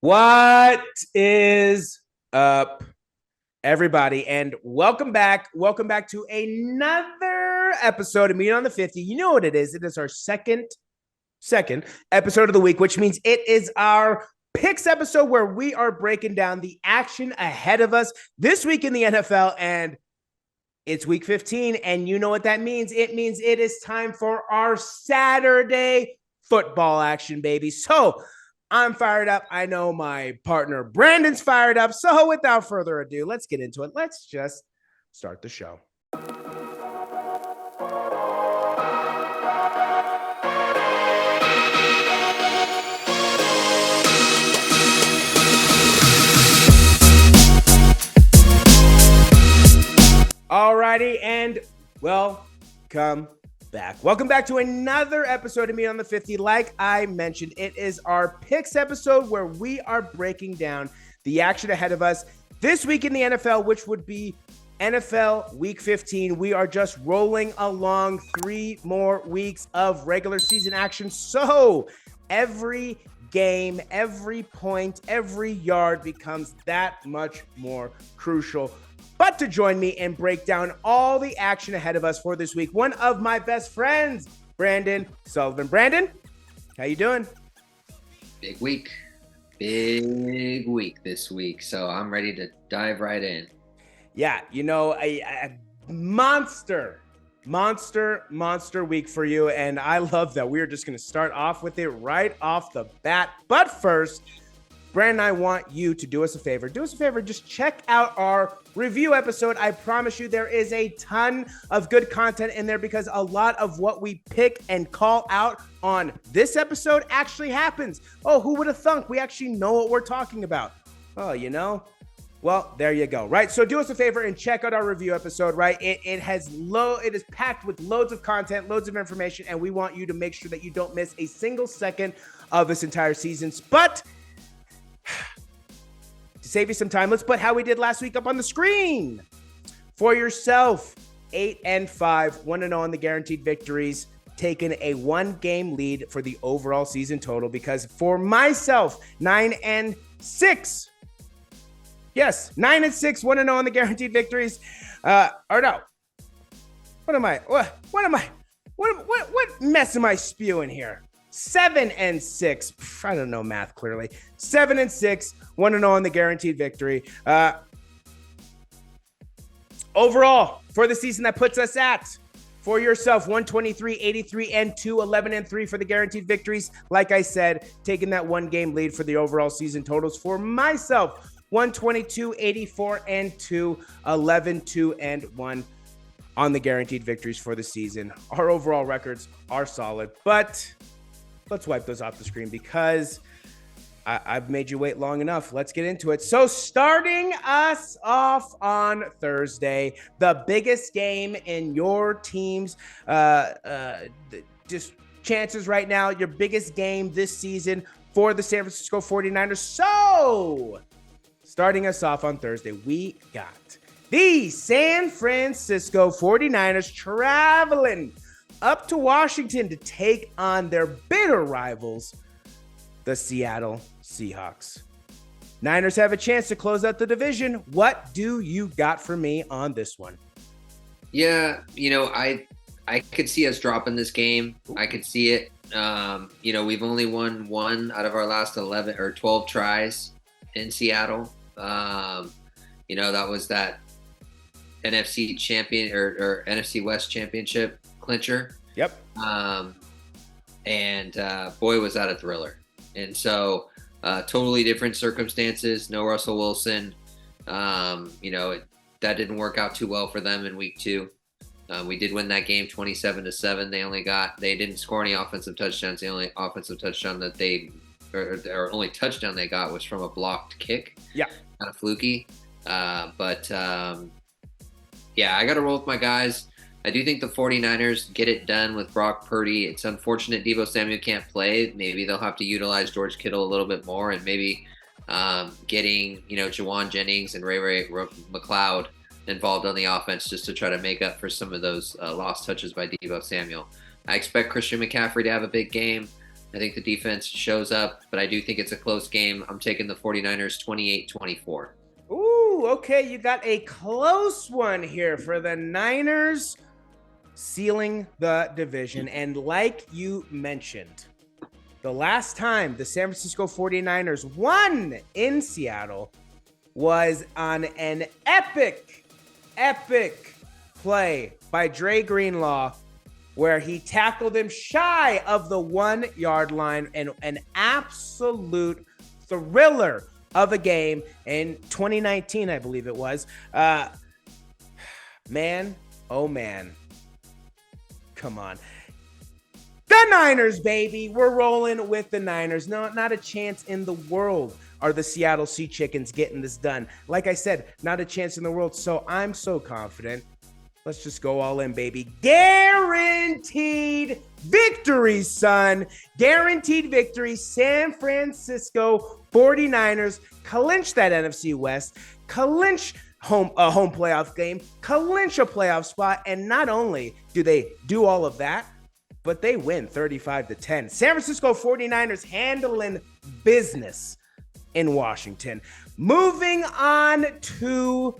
What is up, everybody? And welcome back. Welcome back to another episode of Meet on the 50. You know what it is. It is our second episode of the week, which means it is our picks episode where we are breaking down the action ahead of us this week in the NFL. And it's week 15. And you know what that means? It means it is time for our Saturday football action, baby. So I'm fired up. I know my partner Brandon's fired up. So without further ado, let's get into it. Let's just start the show. Alrighty, and welcome back. Welcome back to another episode of Meet on the 50. Like I mentioned, it is our picks episode where we are breaking down the action ahead of us this week in the NFL, which would be NFL Week 15. We are just rolling along 3 more weeks of regular season action. So every game, every point, every yard becomes that much more crucial. But to join me and break down all the action ahead of us for this week, one of my best friends, Brandon Sullivan. Brandon, how you doing? Big week this week. So I'm ready to dive right in. Yeah, you know, a monster week for you. And I love that. We're just going to start off with it right off the bat. But first, Brandon, I want you to do us a favor. Just check out our review episode. I promise you there is a ton of good content in there because a lot of what we pick and call out on this episode actually happens. Oh, who would have thunk? We actually know what we're talking about. Oh, you know? Well, there you go, right? So do us a favor and check out our review episode, right? It is packed with loads of content, loads of information, and we want you to make sure that you don't miss a single second of this entire season. But to save you some time, let's put how we did last week up on the screen. For yourself, 8-5, 1-0 on the guaranteed victories, taking a 1-game lead for the overall season total. Because for myself, 9-6. Yes, 9-6, 1-0 on the guaranteed victories. Or no. What mess am I spewing here? 7-6. I don't know math clearly. 7-6, 1-0 on the guaranteed victory. Overall, for the season, that puts us at, for yourself, 123, 83, and 2, 11-3 for the guaranteed victories. Like I said, taking that 1-game lead for the overall season totals. For myself, 122, 84, and 2, 11-2, and 1 on the guaranteed victories for the season. Our overall records are solid, but let's wipe those off the screen because I've made you wait long enough. Let's get into it. So starting us off on Thursday, the biggest game in your team's just chances right now, your biggest game this season for the San Francisco 49ers. So starting us off on Thursday, we got the San Francisco 49ers traveling up to Washington to take on their bitter rivals, the Seattle Seahawks. Niners have a chance to close out the division. What do you got for me on this one? Yeah, you know, I could see us dropping this game. I could see it. You know, we've only won 1 out of our last 11 or 12 tries in Seattle. You know, that was that NFC champion or NFC West championship clincher. Yep. Boy, was that a thriller. And so totally different circumstances. No Russell Wilson. You know, that didn't work out too well for them in week 2. We did win that game 27-7. They didn't score any offensive touchdowns. The only offensive touchdown that or only touchdown they got was from a blocked kick. Yeah. Kind of fluky. Yeah, I got to roll with my guys. I do think the 49ers get it done with Brock Purdy. It's unfortunate Deebo Samuel can't play. Maybe they'll have to utilize George Kittle a little bit more and maybe getting, you know, Jawan Jennings and Ray McLeod involved on the offense just to try to make up for some of those lost touches by Deebo Samuel. I expect Christian McCaffrey to have a big game. I think the defense shows up, but I do think it's a close game. I'm taking the 49ers 28-24. Ooh, okay. You got a close one here for the Niners sealing the division. And like you mentioned, the last time the San Francisco 49ers won in Seattle was on an epic play by Dre Greenlaw, where he tackled him shy of the 1 yard line, and an absolute thriller of a game in 2019, I believe it was. Man, oh man. Come on. The Niners, baby. We're rolling with the Niners. No, not a chance in the world are the Seattle Sea Chickens getting this done. Like I said, not a chance in the world. So I'm so confident. Let's just go all in, baby. Guaranteed victory, son. Guaranteed victory. San Francisco 49ers clinch that NFC West, clinch a home playoff game, clinch a playoff spot. And not only do they do all of that, but they win 35-10. San Francisco 49ers handling business in Washington. Moving on to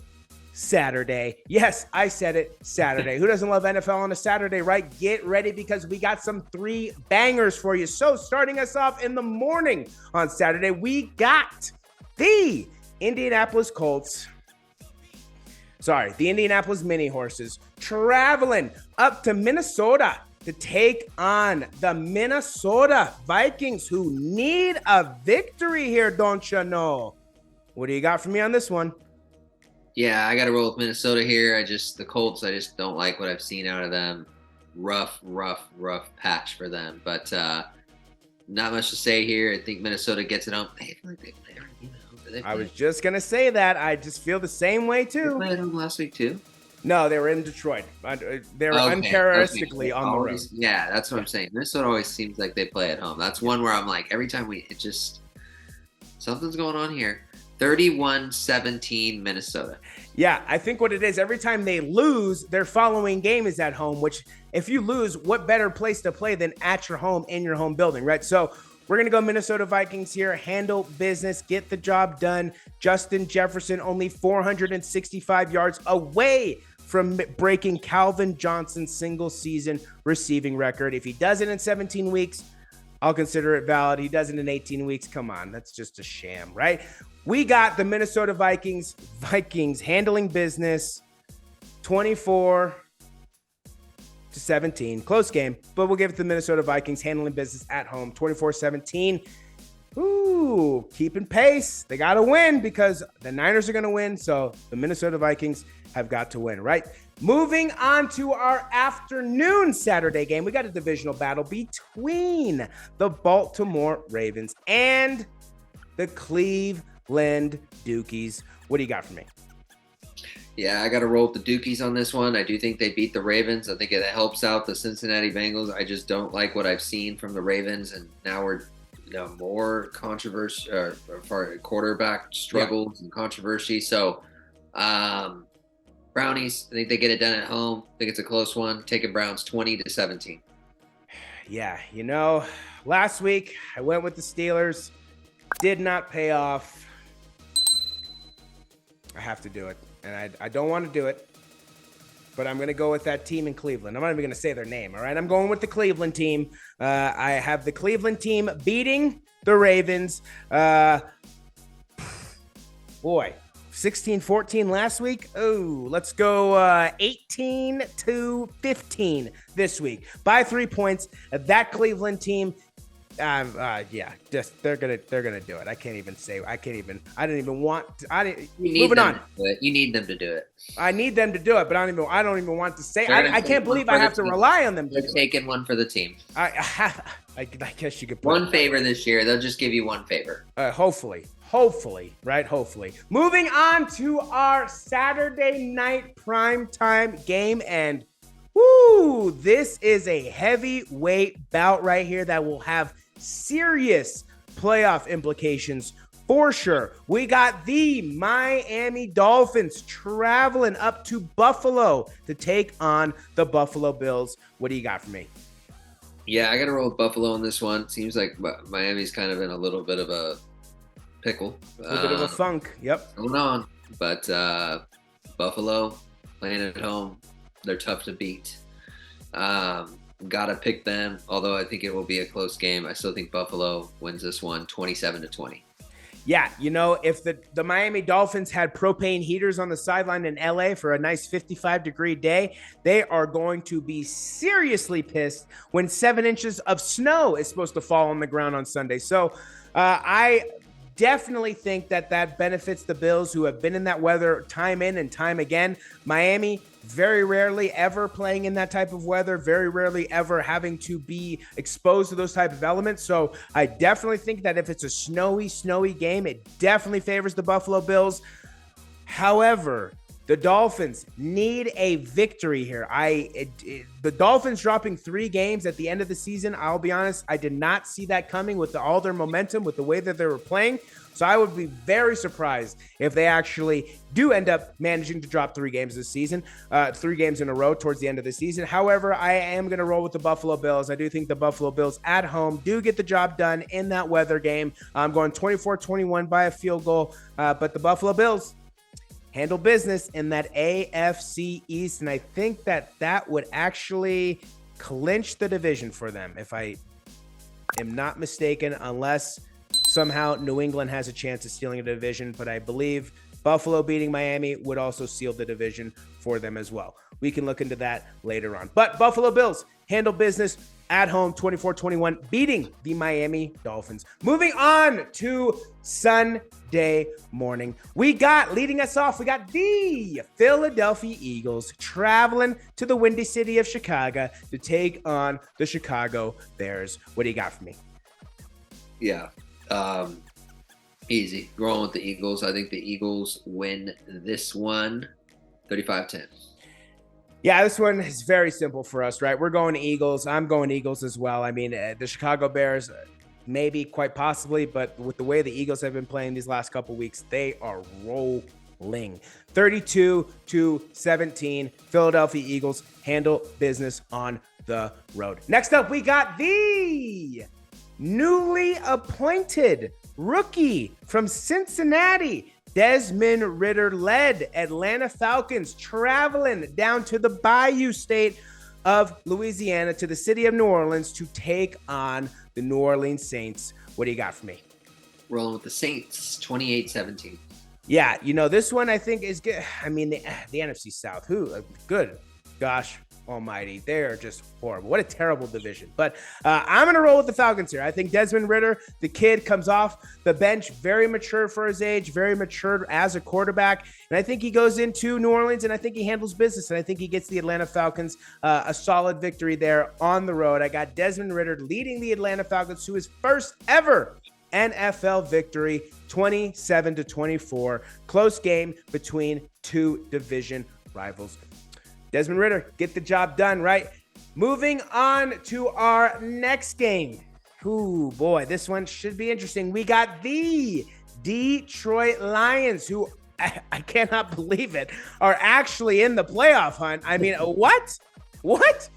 Saturday. Yes, I said it, Saturday. Who doesn't love NFL on a Saturday, right? Get ready, because we got some 3 bangers for you. So starting us off in the morning on Saturday, we got the Indianapolis Mini Horses traveling up to Minnesota to take on the Minnesota Vikings, who need a victory here, don't you know? What do you got for me on this one? Yeah, I got to roll with Minnesota here. The Colts, I just don't like what I've seen out of them. Rough patch for them. But not much to say here. I think Minnesota gets it on. I feel like they play I was just going to say that. I just feel the same way, too. They played at home last week, too? No, they were in Detroit. They were uncharacteristically on the road. Yeah, that's what I'm saying. Minnesota always seems like they play at home. That's one where I'm like, every time something's going on here. 31-17 Minnesota. Yeah, I think what it is, every time they lose, their following game is at home, which if you lose, what better place to play than at your home, in your home building, right? So we're going to go Minnesota Vikings here, handle business, get the job done. Justin Jefferson only 465 yards away from breaking Calvin Johnson's single season receiving record. If he does it in 17 weeks, I'll consider it valid. He does it in 18 weeks. Come on, that's just a sham, right? We got the Minnesota Vikings handling business 24-17. Close game, but we'll give it to the Minnesota Vikings handling business at home 24-17. Ooh, keeping pace. They got to win because the Niners are going to win. So the Minnesota Vikings have got to win, right? Moving on to our afternoon Saturday game, we got a divisional battle between the Baltimore Ravens and the Cleveland Dukies. What do you got for me? Yeah, I got to roll with the Dukies on this one. I do think they beat the Ravens. I think it helps out the Cincinnati Bengals. I just don't like what I've seen from the Ravens, and now we're more controversy for quarterback struggles and controversy. So, Brownies, I think they get it done at home. I think it's a close one. Taking Browns 20-17. Yeah, last week I went with the Steelers. Did not pay off. I have to do it. And I don't want to do it. But I'm going to go with that team in Cleveland. I'm not even going to say their name, all right? I'm going with the Cleveland team. I have the Cleveland team beating the Ravens. Boy, 16-14 last week. Oh, let's go 18-15 this week. By 3 points. That Cleveland team, just they're gonna do it. I moving on. You need them to do it. I need them to do it, but I don't even want to say. I can't believe I have to rely on them. They're taking one for the team. I guess you could put one favor this year. They'll just give you one favor. Hopefully, right? Hopefully. Moving on to our Saturday night primetime game, and this is a heavyweight bout right here that will have serious playoff implications for sure. We got the Miami Dolphins traveling up to Buffalo to take on the Buffalo Bills. What do you got for me? Yeah, I got to roll with Buffalo on this one. Seems like Miami's kind of in a little bit of a pickle. A little bit of a funk. Yep. Going on. But Buffalo playing at home, they're tough to beat. Gotta pick them, although I think it will be a close game. I still think Buffalo wins this one 27-20. Yeah, if the Miami Dolphins had propane heaters on the sideline in LA for a nice 55-degree day, they are going to be seriously pissed when 7 inches of snow is supposed to fall on the ground on Sunday. So I definitely think that benefits the Bills, who have been in that weather time in and time again. Miami, very rarely ever playing in that type of weather, very rarely ever having to be exposed to those type of elements. So I definitely think that if it's a snowy game, it definitely favors the Buffalo Bills. However, the Dolphins need a victory here. The Dolphins dropping 3 games at the end of the season, I'll be honest, I did not see that coming with all their momentum, with the way that they were playing. So I would be very surprised if they actually do end up managing to drop 3 games this season, 3 games in a row towards the end of the season. However, I am going to roll with the Buffalo Bills. I do think the Buffalo Bills at home do get the job done in that weather game. I'm going 24-21 by a field goal, but the Buffalo Bills handle business in that AFC East, and I think that would actually clinch the division for them, if I am not mistaken, unless somehow New England has a chance of stealing a division. But I believe Buffalo beating Miami would also seal the division for them as well. We can look into that later on. But Buffalo Bills handle business at home, 24-21, beating the Miami Dolphins. Moving on to Sunday morning. Leading us off, we got the Philadelphia Eagles traveling to the Windy City of Chicago to take on the Chicago Bears. What do you got for me? Yeah. Easy. Rolling with the Eagles. I think the Eagles win this one 35-10. Yeah, this one is very simple for us, right? We're going Eagles. I'm going Eagles as well. I mean, the Chicago Bears, maybe, quite possibly, but with the way the Eagles have been playing these last couple weeks, they are rolling. 32-17, Philadelphia Eagles handle business on the road. Next up, we got the newly appointed rookie from Cincinnati, Desmond Ridder-led Atlanta Falcons, traveling down to the Bayou State of Louisiana to the city of New Orleans to take on the New Orleans Saints. What do you got for me? Rolling with the Saints, 28-17. Yeah, this one I think is good. I mean, the NFC South, good gosh almighty, they're just horrible. What a terrible division. But I'm going to roll with the Falcons here. I think Desmond Ridder, the kid, comes off the bench, very mature for his age, very mature as a quarterback. And I think he goes into New Orleans, and I think he handles business, and I think he gets the Atlanta Falcons a solid victory there on the road. I got Desmond Ridder leading the Atlanta Falcons to his first ever NFL victory, 27-24. Close game between 2 division rivals. Desmond Ridder, get the job done, right? Moving on to our next game. Ooh, boy, this one should be interesting. We got the Detroit Lions, who I cannot believe it, are actually in the playoff hunt. I mean, what? What?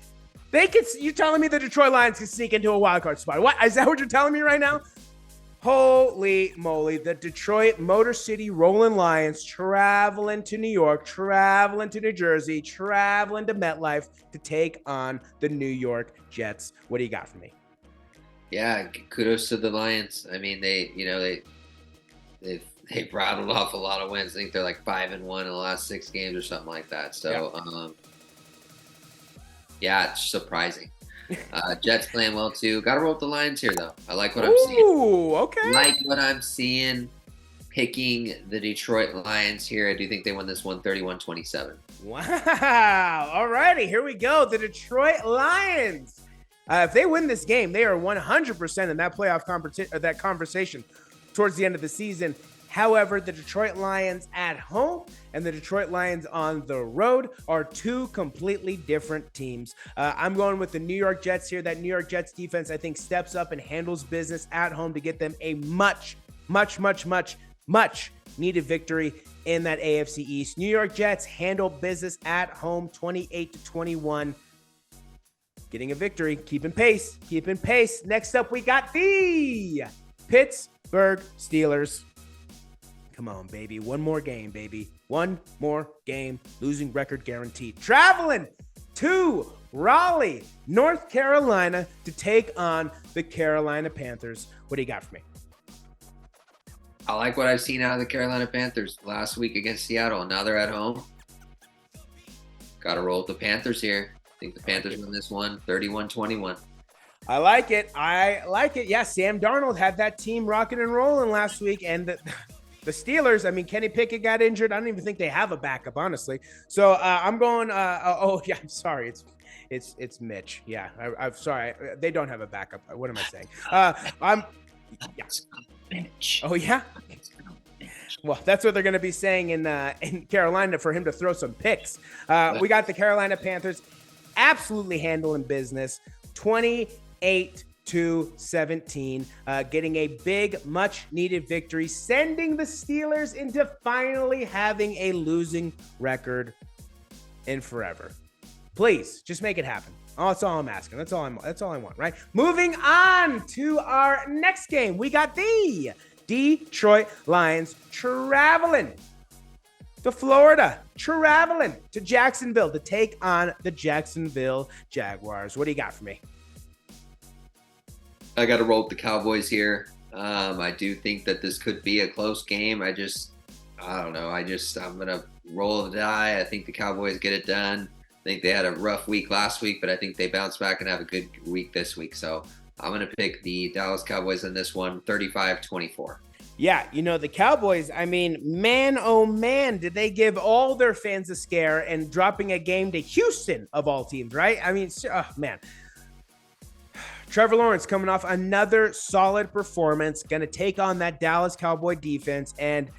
You're telling me the Detroit Lions can sneak into a wild card spot? What? Is that what you're telling me right now? Holy moly, the Detroit Motor City Rolling Lions traveling to New York, traveling to New Jersey, traveling to MetLife to take on the New York Jets. What do you got for me? Yeah, kudos to the Lions. I mean, they've rattled off a lot of wins. I think they're like 5-1 in the last 6 games or something like that. So, yeah, it's surprising. Jets playing well too. Got to roll with the Lions here though. I like what I'm seeing. Ooh, okay. Like what I'm seeing. Picking the Detroit Lions here. I do think they win this one 31-27. Wow. All righty, here we go. The Detroit Lions. If they win this game, they are 100% in that playoff conversation towards the end of the season. However, the Detroit Lions at home and the Detroit Lions on the road are 2 completely different teams. I'm going with the New York Jets here. That New York Jets defense, I think, steps up and handles business at home to get them a much needed victory in that AFC East. New York Jets handle business at home, 28-21. getting a victory, keeping pace. Next up, we got the Pittsburgh Steelers. Come on, baby. One more game, baby. One more game. Losing record guaranteed. Traveling to Raleigh, North Carolina to take on the Carolina Panthers. What do you got for me? I like what I've seen out of the Carolina Panthers last week against Seattle. Now they're at home. Got to roll with the Panthers here. I think the Panthers win this one 31-21. I like it. Yeah, Sam Darnold had that team rocking and rolling last week. And the Steelers, I mean, Kenny Pickett got injured. I don't even think they have a backup, honestly. So I'm going, I'm sorry. It's Mitch. Yeah, I'm sorry. They don't have a backup. What am I saying? Mitch. Oh, yeah? Well, that's what they're going to be saying in Carolina for him to throw some picks. We got the Carolina Panthers absolutely handling business, 28-17, getting a big, much-needed victory, sending the Steelers into finally having a losing record in forever. Please, just make it happen. Oh, that's all I'm asking. That's all I want, right? Moving on to our next game. We got the Detroit Lions traveling to Florida, traveling to Jacksonville to take on the Jacksonville Jaguars. What do you got for me? I got to roll with the Cowboys here. I do think that this could be a close game. I don't know. I'm going to roll the die. I think the Cowboys get it done. I think they had a rough week last week, but I think they bounce back and have a good week this week. So I'm going to pick the Dallas Cowboys in this one, 35-24. Yeah, the Cowboys, I mean, man, oh man, did they give all their fans a scare and dropping a game to Houston of all teams, right? I mean, oh man. Trevor Lawrence coming off another solid performance, going to take on that Dallas Cowboy defense. And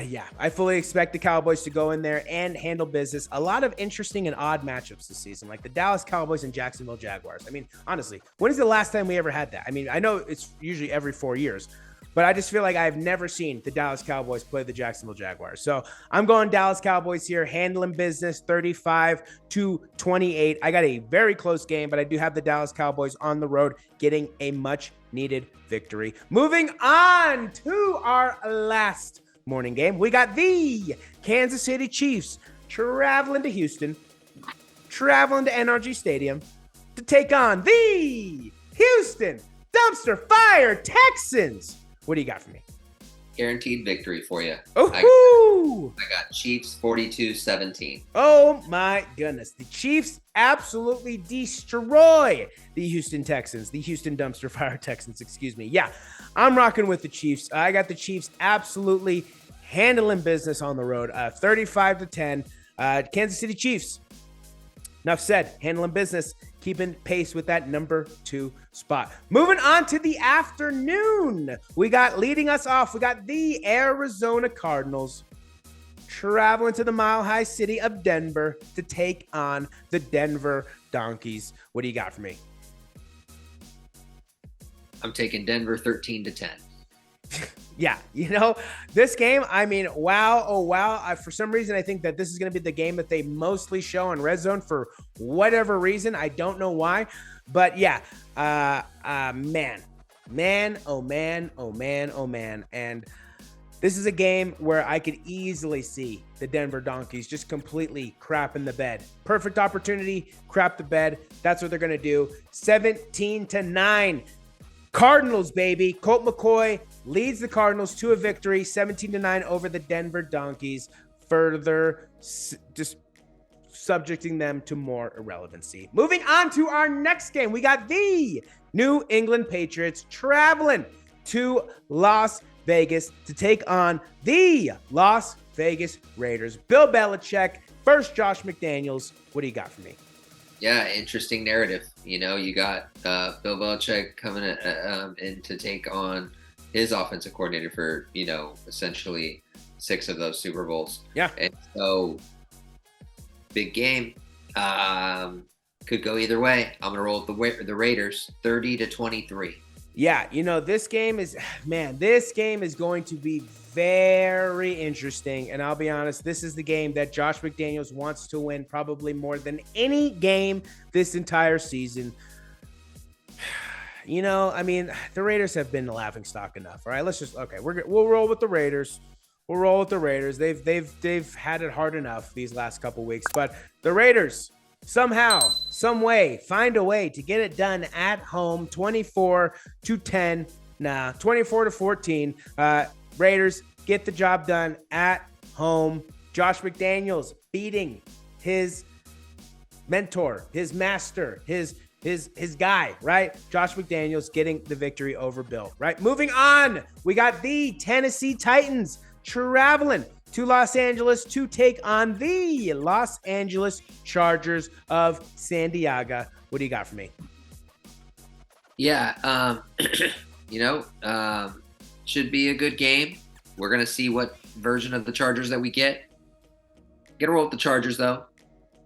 yeah, I fully expect the Cowboys to go in there and handle business. A lot of interesting and odd matchups this season, like the Dallas Cowboys and Jacksonville Jaguars. I mean, honestly, when is the last time we ever had that? I mean, I know it's usually every 4 years, but I just feel like I've never seen the Dallas Cowboys play the Jacksonville Jaguars. So I'm going Dallas Cowboys here, handling business 35-28. I got a very close game, but I do have the Dallas Cowboys on the road getting a much needed victory. Moving on to our last morning game. We got the Kansas City Chiefs traveling to Houston, traveling to NRG Stadium to take on the Houston Dumpster Fire Texans. What do you got for me? Guaranteed victory for you. Oh, I got Chiefs 42-17. Oh my goodness. The Chiefs absolutely destroy the Houston Texans, the Houston Dumpster Fire Texans, excuse me. Yeah, I'm rocking with the Chiefs. I got the Chiefs absolutely handling business on the road, 35-10. Kansas City Chiefs. Enough said, handling business, keeping pace with that number 2 spot. Moving on to the afternoon. Leading us off, we got the Arizona Cardinals traveling to the Mile High City of Denver to take on the Denver Donkeys. What do you got for me? I'm taking Denver 13-10. Yeah, this game, I mean, wow, oh wow. For some reason, I think that this is going to be the game that they mostly show on Red Zone for whatever reason. I don't know why, but yeah, man, oh man. And this is a game where I could easily see the Denver Donkeys just completely crap in the bed. Perfect opportunity, crap the bed. That's what they're going to do. 17-9. Cardinals, baby. Colt McCoy leads the Cardinals to a victory, 17-9 over the Denver Donkeys, further just subjecting them to more irrelevancy. Moving on to our next game, we got the New England Patriots traveling to Las Vegas to take on the Las Vegas Raiders. Bill Belichick, first Josh McDaniels. What do you got for me? Yeah, interesting narrative. You got Bill Belichick coming in to take on his offensive coordinator for, essentially 6 of those Super Bowls. Yeah. And so, big game. Could go either way. I'm going to roll with the Raiders, 30-23. Yeah, this game is, man, this game is going to be very interesting. And I'll be honest, this is the game that Josh McDaniels wants to win probably more than any game this entire season. The Raiders have been the laughing stock enough. All right, we'll roll with the Raiders. We'll roll with the Raiders. They've had it hard enough these last couple weeks, but the Raiders somehow, some way, find a way to get it done at home, 24-10. 24-14. Raiders get the job done at home. Josh McDaniels beating his mentor, his master, his guy, right? Josh McDaniels getting the victory over Bill, right? Moving on, we got the Tennessee Titans traveling to Los Angeles to take on the Los Angeles Chargers of San Diego. What do you got for me? Yeah, should be a good game. We're going to see what version of the Chargers that we get. Gonna roll with the Chargers, though.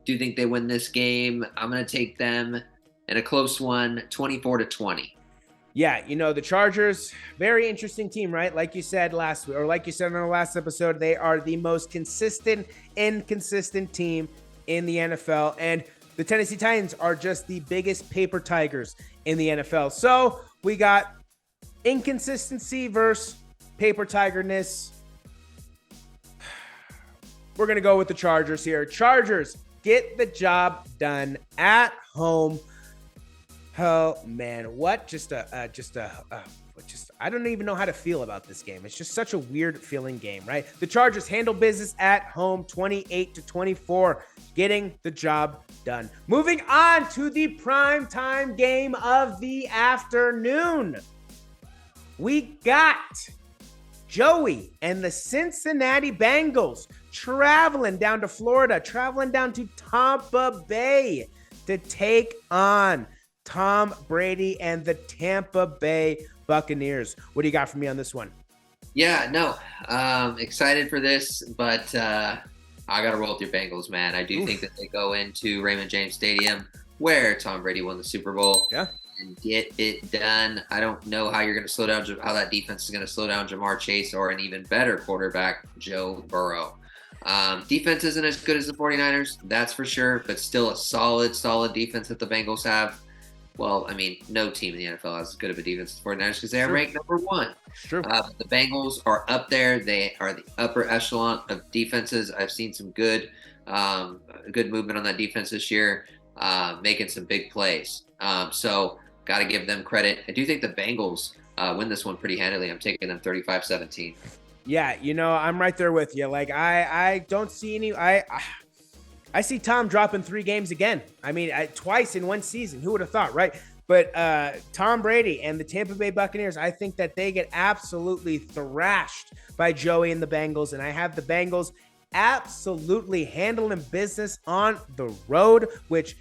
Do think they win this game. I'm going to take them in a close one, 24-20. Yeah, the Chargers, very interesting team, right? Like you said last week, or like you said in our last episode, they are the most inconsistent team in the NFL. And the Tennessee Titans are just the biggest paper tigers in the NFL. So we got inconsistency versus paper tigerness. We're going to go with the Chargers here. Chargers get the job done at home. Oh man, what? I don't even know how to feel about this game. It's just such a weird feeling game, right? The Chargers handle business at home, 28-24, getting the job done. Moving on to the primetime game of the afternoon. We got Joey and the Cincinnati Bengals traveling down to Florida, traveling down to Tampa Bay to take on Tom Brady and the Tampa Bay Buccaneers. What do you got for me on this one? Yeah, no, excited for this, but I got to roll with your Bengals, man. I do think that they go into Raymond James Stadium where Tom Brady won the Super Bowl. Yeah. And get it done. I don't know how you're going to slow down, how that defense is going to slow down Jamar Chase or an even better quarterback, Joe Burrow. Defense isn't as good as the 49ers, that's for sure, but still a solid defense that the Bengals have. Well, I mean, no team in the NFL has as good of a defense as the 49ers because they are ranked number one. Sure. The Bengals are up there. They are the upper echelon of defenses. I've seen some good movement on that defense this year, making some big plays. So got to give them credit. I do think the Bengals win this one pretty handily. I'm taking them 35-17. Yeah, I'm right there with you. Like, I don't see any. I see Tom dropping 3 games again. I mean, twice in one season. Who would have thought, right? But Tom Brady and the Tampa Bay Buccaneers, I think that they get absolutely thrashed by Joey and the Bengals. And I have the Bengals absolutely handling business on the road, which,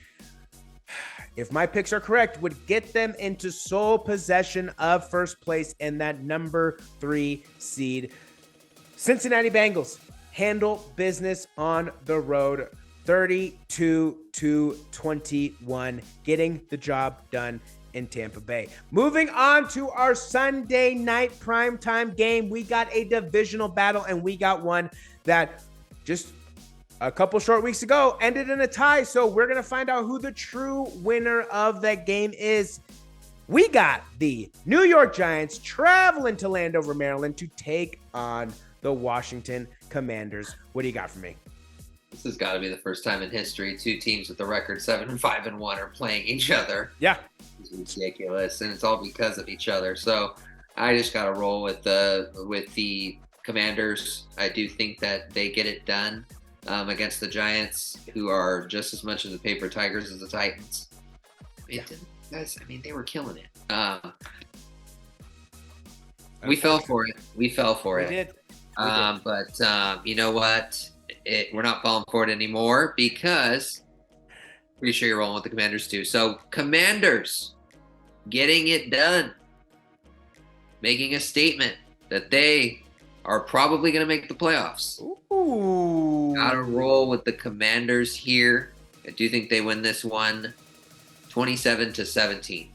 if my picks are correct, would get them into sole possession of first place in that number 3 seed. Cincinnati Bengals handle business on the road, 32-21, getting the job done in Tampa Bay. Moving on to our Sunday night primetime game, we got a divisional battle, and we got one that just a couple short weeks ago ended in a tie. So we're going to find out who the true winner of that game is. We got the New York Giants traveling to Landover, Maryland to take on the Washington Commanders. What do you got for me? This has got to be the first time in history 2 teams with the record 7-5-1 are playing each other. Yeah. It's ridiculous, and it's all because of each other. So I just got to roll with the Commanders. I do think that they get it done against the Giants, who are just as much of the paper tigers as the Titans. Guys, they were killing it. We fell for it. We did. But you know what? We're not falling for it anymore because pretty sure you're rolling with the Commanders too. So Commanders getting it done, making a statement that they are probably going to make the playoffs. Ooh. Gotta roll with the Commanders here. I do think they win this one 27-17.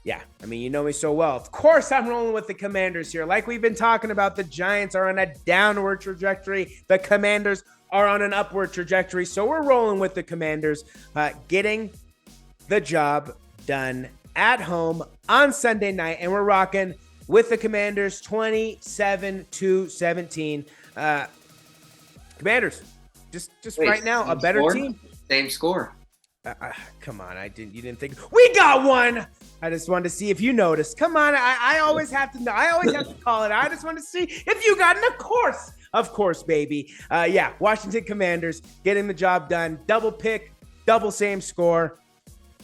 Yeah, I mean, you know me so well. Of course, I'm rolling with the Commanders here. Like we've been talking about, the Giants are on a downward trajectory. The Commanders are on an upward trajectory. So we're rolling with the Commanders, getting the job done at home on Sunday night. And we're rocking with the Commanders 27-17. Commanders, just Wait, right now, a better team. Same score. Come on, you didn't think we got one. I just wanted to see if you noticed. Come on, I always have to know. I always have to call it. I just want to see if you got it. Of course, baby. Yeah, Washington Commanders getting the job done. Double pick, double same score.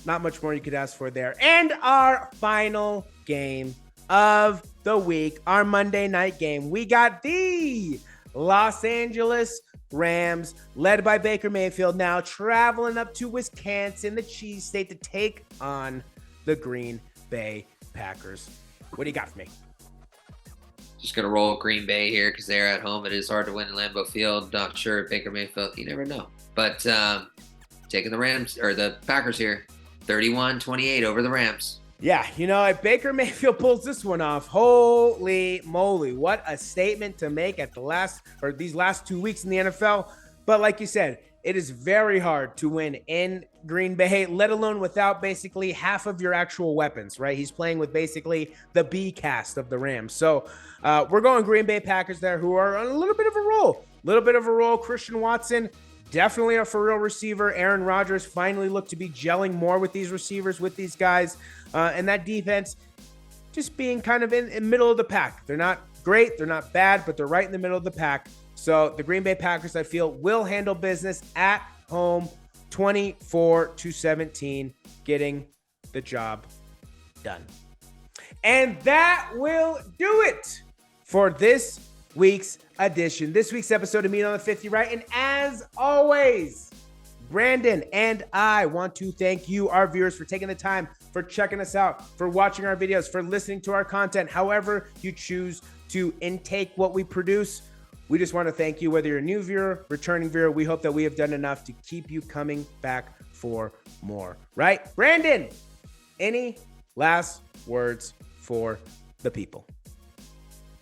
Not much more you could ask for there. And our final game of the week, our Monday night game, we got the Los Angeles Rams, led by Baker Mayfield, now traveling up to Wisconsin, the cheese state, to take on the Green Bay Packers. What do you got for me? Just going to roll Green Bay here because they're at home. It is hard to win in Lambeau Field. Not sure if Baker Mayfield, you never know. But taking the Rams, or the Packers here, 31-28 over the Rams. Yeah, you know, if Baker Mayfield pulls this one off, holy moly, what a statement to make at these last 2 weeks in the NFL. But like you said, it is very hard to win in Green Bay, let alone without basically half of your actual weapons, right? He's playing with basically the B cast of the Rams. So we're going Green Bay Packers there, who are on a little bit of a roll. Christian Watson, definitely a for real receiver. Aaron Rodgers finally looked to be gelling more with these receivers, with these guys. And that defense just being kind of in middle of the pack. They're not great, they're not bad, but they're right in the middle of the pack. So the Green Bay Packers, I feel, will handle business at home, 24-17, getting the job done. And that will do it for this week's edition, this week's episode of Meet on the 50, right? And as always, Brandon and I want to thank you, our viewers, for taking the time, for checking us out, for watching our videos, for listening to our content, however you choose to intake what we produce. We just want to thank you, whether you're a new viewer, returning viewer. We hope that we have done enough to keep you coming back for more, right? Brandon, any last words for the people?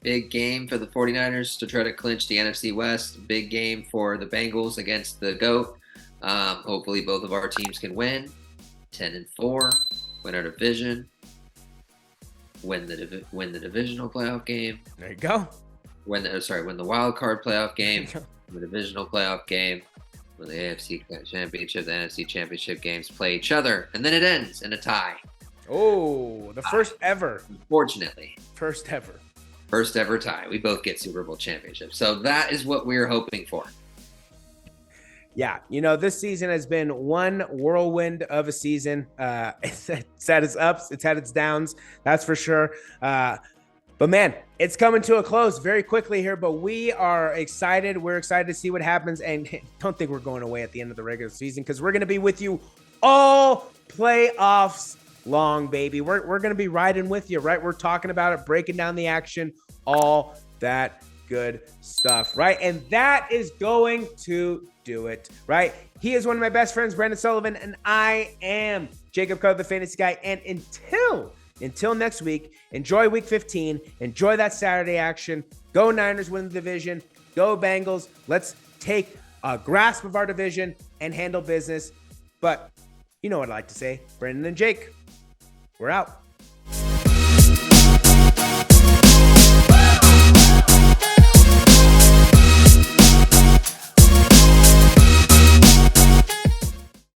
Big game for the 49ers to try to clinch the NFC West. Big game for the Bengals against the GOAT. Hopefully both of our teams can win. 10-4, win our division, win the divisional playoff game. There you go. Win the wild card playoff game, the divisional playoff game, when the AFC Championship, the NFC Championship games play each other, and then it ends in a tie. Oh, the first ever. Unfortunately. First ever tie. We both get Super Bowl championships. So that is what we're hoping for. Yeah, you know, this season has been one whirlwind of a season. It's had its ups, it's had its downs, that's for sure. But man, it's coming to a close very quickly here, but we are excited. We're excited to see what happens, and don't think we're going away at the end of the regular season, because we're going to be with you all playoffs long, baby. We're going to be riding with you, right? We're talking about it, breaking down the action, all that good stuff, right? And that is going to do it, right? He is one of my best friends, Brandon Sullivan, and I am Jacob Cutler, the fantasy guy. And until next week, enjoy week 15, enjoy that Saturday action. Go Niners, win the division. Go Bengals. Let's take a grasp of our division and handle business. But you know what I like to say, Brandon and Jake, we're out.